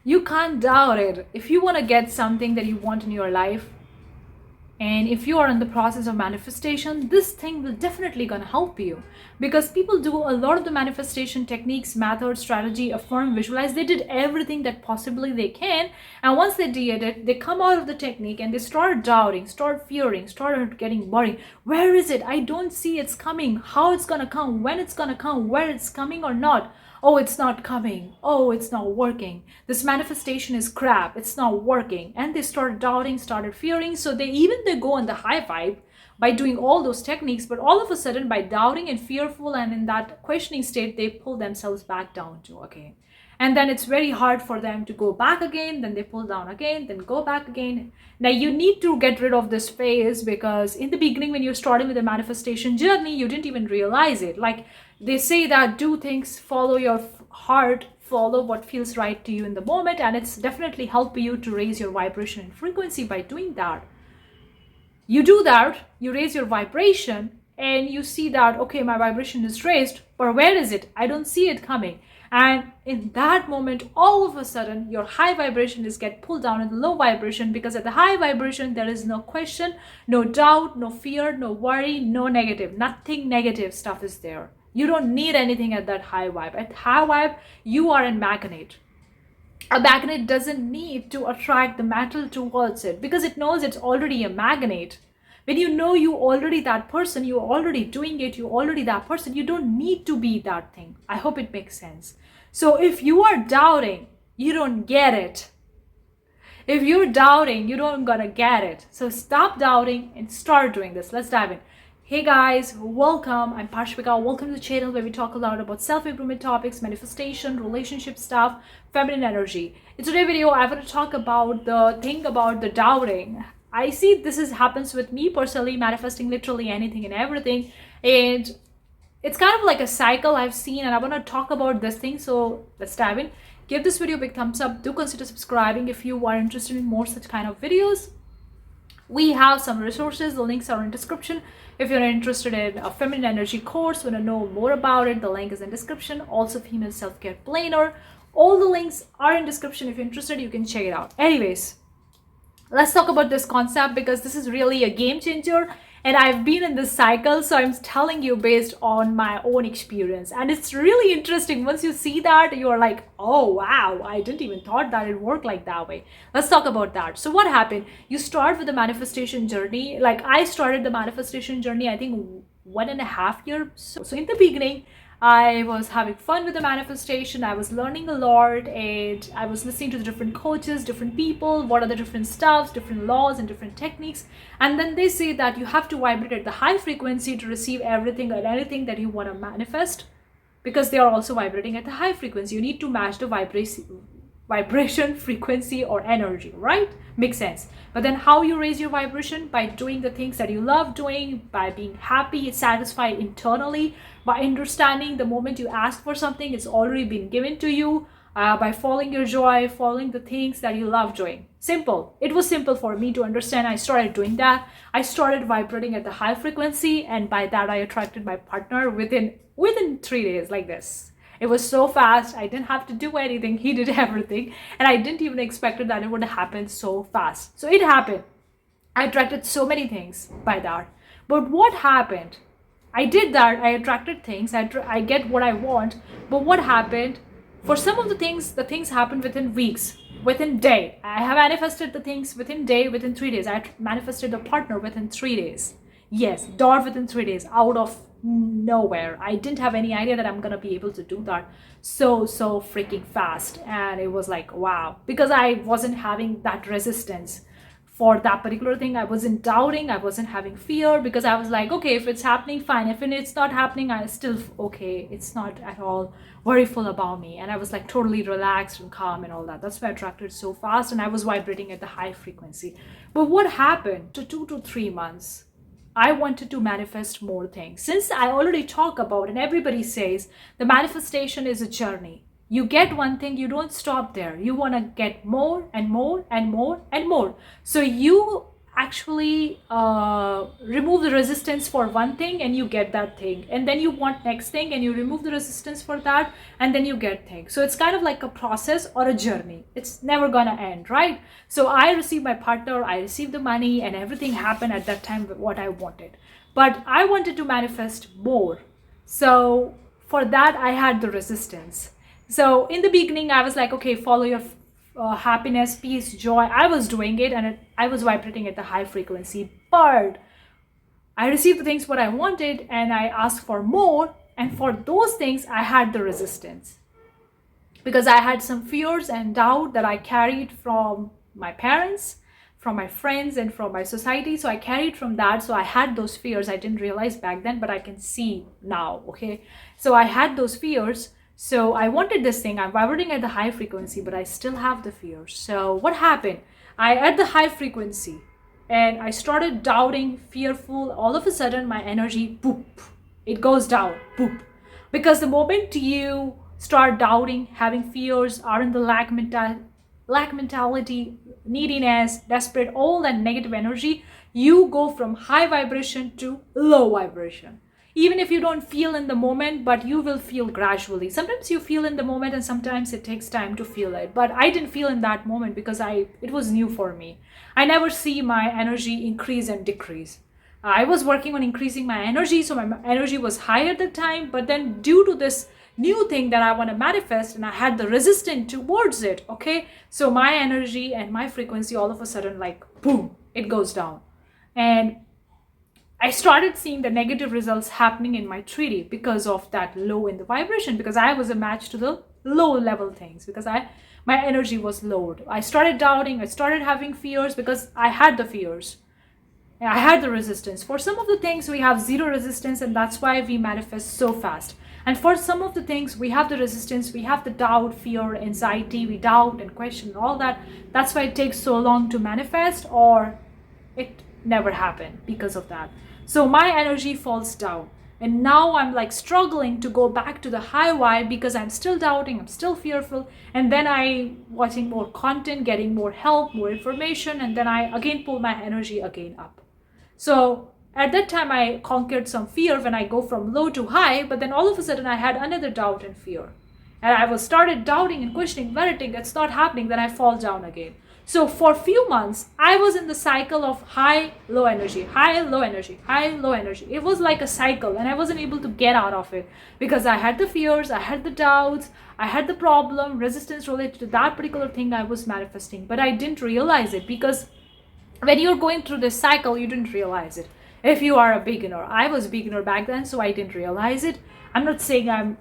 You can't doubt it. If you want to get something that you want in your life, and if you are in the process of manifestation, this thing will definitely gonna help you, because people do a lot of the manifestation techniques, methods, strategy, affirm, visualize. They did everything that possibly they can, and once they did it, they come out of the technique and they start doubting, start fearing, start getting worried. Where is it? I don't see it's coming. How it's gonna come? When it's gonna come? Where it's coming or not? Oh, it's not coming. Oh, it's not working. This manifestation is crap. It's not working. And they started doubting, started fearing. So they go on the high vibe by doing all those techniques, but all of a sudden by doubting and fearful and in that questioning state, they pull themselves back down to okay. And then it's very hard for them to go back again, then they pull down again, then go back again. Now you need to get rid of this phase, because in the beginning when you're starting with the manifestation journey, you didn't even realize it. Like they say that do things, follow your heart, follow what feels right to you in the moment, and it's definitely help you to raise your vibration and frequency by doing that. You do that, you raise your vibration, and you see that okay, my vibration is raised, but where is it? I don't see it coming. And in that moment, all of a sudden your high vibration is get pulled down in the low vibration, because at the high vibration there is no question, no doubt, no fear, no worry, no negative, nothing negative stuff is there. You don't need anything at that high vibe. At high vibe, you are a magnet. A magnet doesn't need to attract the metal towards it, because it knows it's already a magnet. When you know you already that person, you're already doing it, you're already that person, you don't need to be that thing. I hope it makes sense. So if you are doubting, you don't get it. If you're doubting, you don't gonna get it. So stop doubting and start doing this. Let's dive in. Hey guys, welcome. I'm Parshvika. Welcome to the channel where we talk a lot about self-improvement topics, manifestation, relationship stuff, feminine energy. In today's video, I want to talk about the thing about the doubting. I see this happens with me personally, manifesting literally anything and everything. And it's kind of like a cycle I've seen, and I want to talk about this thing. So let's dive in. Give this video a big thumbs up. Do consider subscribing if you are interested in more such kind of videos. We have some resources. The links are in description. If you're interested in a feminine energy course, want to know more about it, the link is in description. Also, female self-care planner. All the links are in description. If you're interested, you can check it out. Anyways, let's talk about this concept, because this is really a game changer. And I've been in this cycle, so I'm telling you based on my own experience. And it's really interesting. Once you see that, you're like, oh, wow, I didn't even thought that it worked like that way. Let's talk about that. So what happened? You start with the manifestation journey. Like I started the manifestation journey, I think 1.5 years. So in the beginning, I was having fun with the manifestation. I was learning a lot, and I was listening to the different coaches, different people, what are the different stuffs, different laws and different techniques. And then they say that you have to vibrate at the high frequency to receive everything and anything that you want to manifest, because they are also vibrating at the high frequency. You need to match the vibration, frequency, or energy, right? Makes sense. But then how you raise your vibration? By doing the things that you love doing, by being happy, satisfied internally, by understanding the moment you ask for something, it's already been given to you, by following your joy, following the things that you love doing. Simple. It was simple for me to understand. I started doing that. I started vibrating at the high frequency, and by that I attracted my partner within 3 days, like this. It was so fast. I didn't have to do anything. He did everything. And I didn't even expect that it would happen so fast. So it happened. I attracted so many things by that. But what happened? I did that. I attracted things. I get what I want. But what happened? For some of the things happened within weeks, within day. I have manifested the things within day, within 3 days. I manifested a partner within 3 days. Yes, dot within 3 days, out of nowhere. I didn't have any idea that I'm gonna be able to do that so freaking fast. And it was like, wow, because I wasn't having that resistance for that particular thing. I wasn't doubting, I wasn't having fear, because I was like, okay, if it's happening, fine. If it's not happening, I still okay. It's not at all worryful about me. And I was like totally relaxed and calm and all that. That's why I attracted so fast, and I was vibrating at the high frequency. But what happened to 2 to 3 months? I wanted to manifest more things. Since I already talk about, and everybody says, the manifestation is a journey. You get one thing, you don't stop there. You want to get more and more and more and more. So you actually remove the resistance for one thing and you get that thing, and then you want next thing and you remove the resistance for that and then you get things. So it's kind of like a process or a journey. It's never gonna end, right? So I received my partner, I received the money, and everything happened at that time what I wanted. But I wanted to manifest more. So for that I had the resistance. So in the beginning I was like, okay, follow your happiness, peace, joy. I was doing it, and I was vibrating at the high frequency, but I received the things what I wanted and I asked for more, and for those things I had the resistance because I had some fears and doubt that I carried from my parents, from my friends, and from my society. So I carried from that. So I had those fears. I didn't realize back then, but I can see now. Okay. So I had those fears. So I wanted this thing. I'm vibrating at the high frequency, but I still have the fears. So what happened? I at the high frequency and I started doubting, fearful. All of a sudden, my energy, poop, it goes down, poop. Because the moment you start doubting, having fears, are in the lack mentality, neediness, desperate, all that negative energy, you go from high vibration to low vibration. Even if you don't feel in the moment, but you will feel gradually. Sometimes you feel in the moment and sometimes it takes time to feel it. But I didn't feel in that moment because it was new for me. I never see my energy increase and decrease. I was working on increasing my energy, so my energy was high at the time, but then due to this new thing that I want to manifest and I had the resistance towards it, okay? So my energy and my frequency all of a sudden, like boom, it goes down. And I started seeing the negative results happening in my treaty because of that low in the vibration, because I was a match to the low level things, because my energy was lowered. I started doubting, I started having fears because I had the fears. I had the resistance. For some of the things we have zero resistance, and that's why we manifest so fast. And for some of the things we have the resistance, we have the doubt, fear, anxiety, we doubt and question all that. That's why it takes so long to manifest, or it never happened because of that. So my energy falls down. And now I'm like struggling to go back to the high vibe because I'm still doubting, I'm still fearful. And then I watching more content, getting more help, more information, and then I again pull my energy again up. So at that time, I conquered some fear when I go from low to high, but then all of a sudden I had another doubt and fear. And I was started doubting and questioning, anything that's not happening, then I fall down again. So for a few months, I was in the cycle of high, low energy, high, low energy, high, low energy. It was like a cycle and I wasn't able to get out of it because I had the fears, I had the doubts, I had the problem, resistance related to that particular thing I was manifesting. But I didn't realize it because when you're going through this cycle, you didn't realize it. If you are a beginner, I was a beginner back then, so I didn't realize it. I'm not saying I'm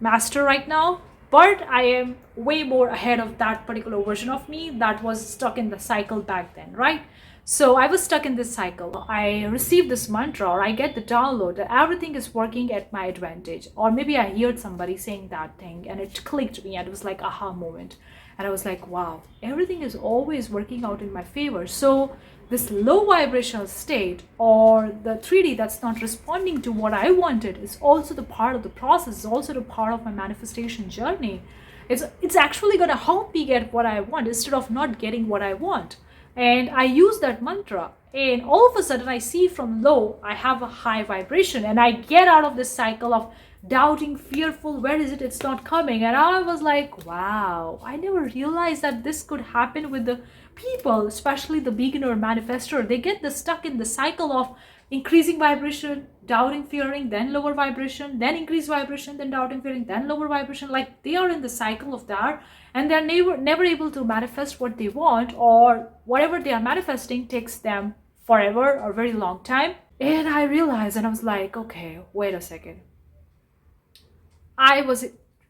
master right now, but I am way more ahead of that particular version of me that was stuck in the cycle back then, right? So I was stuck in this cycle. I received this mantra, or I get the download that everything is working at my advantage. Or maybe I heard somebody saying that thing and it clicked me and it was like aha moment. And I was like, wow, everything is always working out in my favor. So this low vibrational state or the 3D that's not responding to what I wanted is also the part of the process, is also the part of my manifestation journey. It's actually going to help me get what I want instead of not getting what I want. And I use that mantra, and all of a sudden I see from low I have a high vibration, and I get out of this cycle of doubting, fearful, where is it, it's not coming. And I was like, wow, I never realized that this could happen with the people, especially the beginner manifestor. They get stuck in the cycle of increasing vibration, doubting, fearing, then lower vibration, then increased vibration, then doubting, fearing, then lower vibration. Like they are in the cycle of that, and they're never able to manifest what they want, or whatever they are manifesting takes them forever or very long time. And I realized, and I was like, okay, wait a second. I was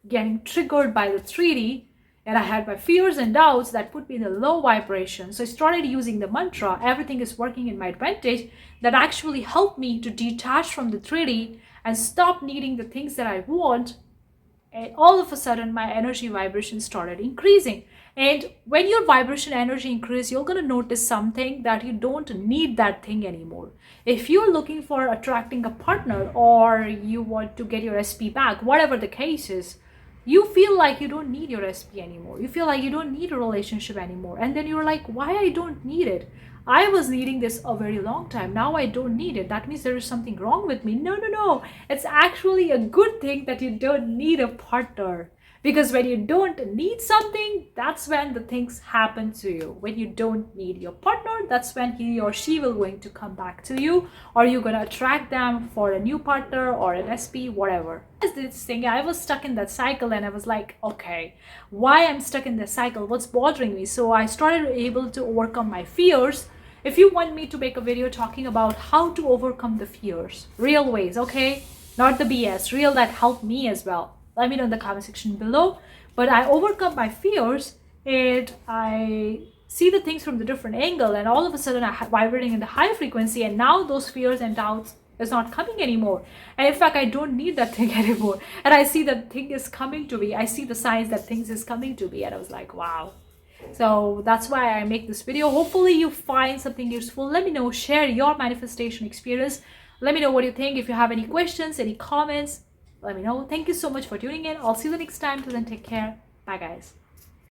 getting triggered by the 3D, and I had my fears and doubts that put me in a low vibration. So I started using the mantra, everything is working in my advantage, that actually helped me to detach from the 3D and stop needing the things that I want. And all of a sudden, my energy vibration started increasing. And when your vibration energy increases, you're going to notice something, that you don't need that thing anymore. If you're looking for attracting a partner, or you want to get your SP back, whatever the case is, You feel like you don't need your SP anymore. You feel like you don't need a relationship anymore. And then you're like, why I don't need it? I was needing this a very long time. Now I don't need it. That means there is something wrong with me. No, no, no. It's actually a good thing that you don't need a partner. Because when you don't need something, that's when the things happen to you. When you don't need your partner, that's when he or she will going to come back to you, or you're gonna attract them for a new partner or an SP, whatever. This thing, I was stuck in that cycle, and I was like, okay, why I'm stuck in this cycle? What's bothering me? So I started able to overcome my fears. If you want me to make a video talking about how to overcome the fears, real ways, okay? Not the BS, real that helped me as well, let me know in the comment section below. But I overcome my fears, and I see the things from the different angle, and all of a sudden I'm vibrating in the high frequency, and now those fears and doubts is not coming anymore. And in fact, I don't need that thing anymore. And I see that thing is coming to me. I see the signs that things is coming to me, and I was like, wow. So that's why I make this video. Hopefully you find something useful. Let me know, share your manifestation experience. Let me know what you think. If you have any questions, any comments, let me know. Thank you so much for tuning in. I'll see you the next time. Till then, take care. Bye, guys.